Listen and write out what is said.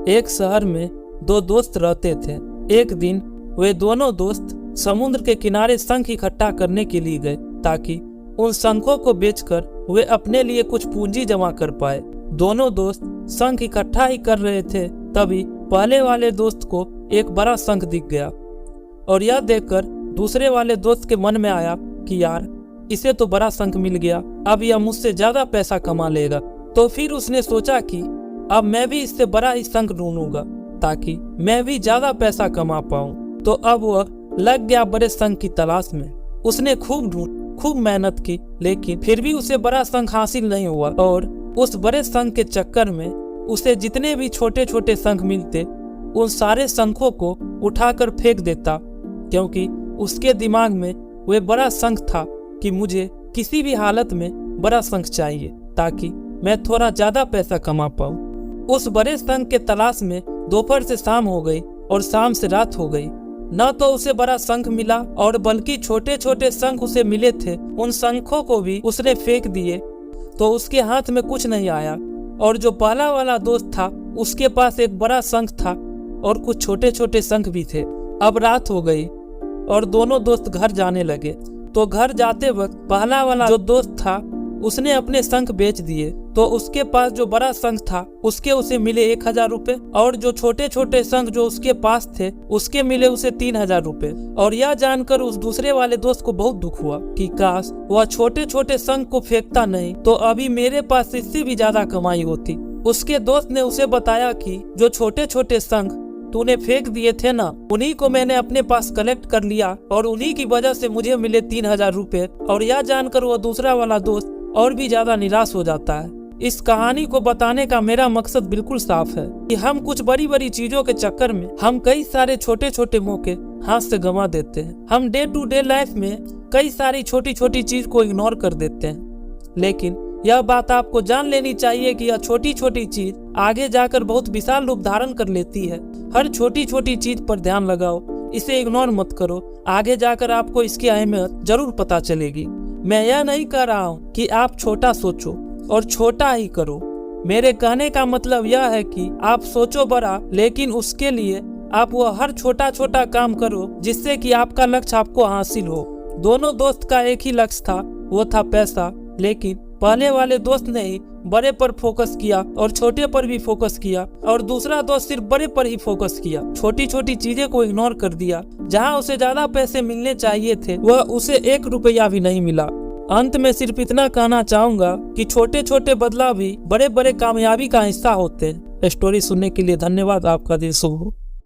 एक शहर में दो दोस्त रहते थे। एक दिन वे दोनों दोस्त समुद्र के किनारे शंख इकट्ठा करने के लिए गए ताकि उन शंखों को बेचकर वे अपने लिए कुछ पूंजी जमा कर पाए। दोनों दोस्त शंख इकट्ठा ही कर रहे थे, तभी पहले वाले दोस्त को एक बड़ा शंख दिख गया और यह देखकर दूसरे वाले दोस्त के मन में आया कि यार, इसे तो बड़ा शंख मिल गया, अब यह मुझसे ज्यादा पैसा कमा लेगा। तो फिर उसने सोचा कि अब मैं भी इससे बड़ा ही शंख ढूंढूंगा ताकि मैं भी ज्यादा पैसा कमा पाऊं। तो अब वह लग गया बड़े शंख की तलाश में। उसने खूब मेहनत की, लेकिन फिर भी उसे बड़ा शंख हासिल नहीं हुआ और उस बड़े शंख के चक्कर में उसे जितने भी छोटे छोटे शंख मिलते उन सारे शंखों को उठाकर फेंक देता, क्योंकि उसके दिमाग में वह बड़ा शंख था कि मुझे किसी भी हालत में बड़ा शंख चाहिए ताकि मैं थोड़ा ज्यादा पैसा कमा पाऊं। उस बड़े शंख के तलाश में दोपहर से शाम हो गई और शाम से रात हो गई। न तो उसे बड़ा शंख मिला और बल्कि छोटे छोटे शंख उसे मिले थे, उन शंखों को भी उसने फेंक दिए तो उसके हाथ में कुछ नहीं आया। और जो पहला वाला दोस्त था उसके पास एक बड़ा शंख था और कुछ छोटे छोटे शंख भी थे। अब रात हो गई और दोनों दोस्त घर जाने लगे। तो घर जाते वक्त पहला वाला जो दोस्त था उसने अपने शंख बेच दिए, तो उसके पास जो बड़ा शंख था उसके उसे मिले 1000 रुपए और जो छोटे छोटे शंख जो उसके पास थे उसके मिले उसे 3000 रुपए। और यह जानकर उस दूसरे वाले दोस्त को बहुत दुख हुआ कि काश वह छोटे छोटे शंख को फेंकता नहीं तो अभी मेरे पास इससे भी ज्यादा कमाई होती। उसके दोस्त ने उसे बताया कि जो छोटे छोटे शंख तूने फेंक दिए थे ना, उन्हीं को मैंने अपने पास कलेक्ट कर लिया और उन्हीं की वजह से मुझे मिले 3000 रुपए। और यह जानकर वो दूसरा वाला दोस्त और भी ज्यादा निराश हो जाता है। इस कहानी को बताने का मेरा मकसद बिल्कुल साफ है कि हम कुछ बड़ी बड़ी चीजों के चक्कर में हम कई सारे छोटे छोटे मौके हाथ से गंवा देते हैं। हम डे टू डे लाइफ में कई सारी छोटी छोटी चीज को इग्नोर कर देते हैं, लेकिन यह बात आपको जान लेनी चाहिए कि यह छोटी छोटी चीज आगे जाकर बहुत विशाल रूप धारण कर लेती है। हर छोटी छोटी चीज पर ध्यान लगाओ, इसे इग्नोर मत करो, आगे जाकर आपको इसकी अहमियत जरूर पता चलेगी। मैं यह नहीं कह रहा हूँ कि आप छोटा सोचो और छोटा ही करो। मेरे कहने का मतलब यह है कि आप सोचो बड़ा, लेकिन उसके लिए आप वह हर छोटा छोटा काम करो जिससे कि आपका लक्ष्य आपको हासिल हो। दोनों दोस्त का एक ही लक्ष्य था, वो था पैसा, लेकिन पहले वाले दोस्त ने ही बड़े पर फोकस किया और छोटे पर भी फोकस किया और दूसरा दोस्त सिर्फ बड़े पर ही फोकस किया, छोटी छोटी चीजें को इग्नोर कर दिया। जहां उसे ज्यादा पैसे मिलने चाहिए थे वह उसे 1 रुपया भी नहीं मिला। अंत में सिर्फ इतना कहना चाहूंगा कि छोटे छोटे बदलाव भी बड़े बड़े कामयाबी का हिस्सा होते हैं। स्टोरी सुनने के लिए धन्यवाद। आपका दिन शुभ हो।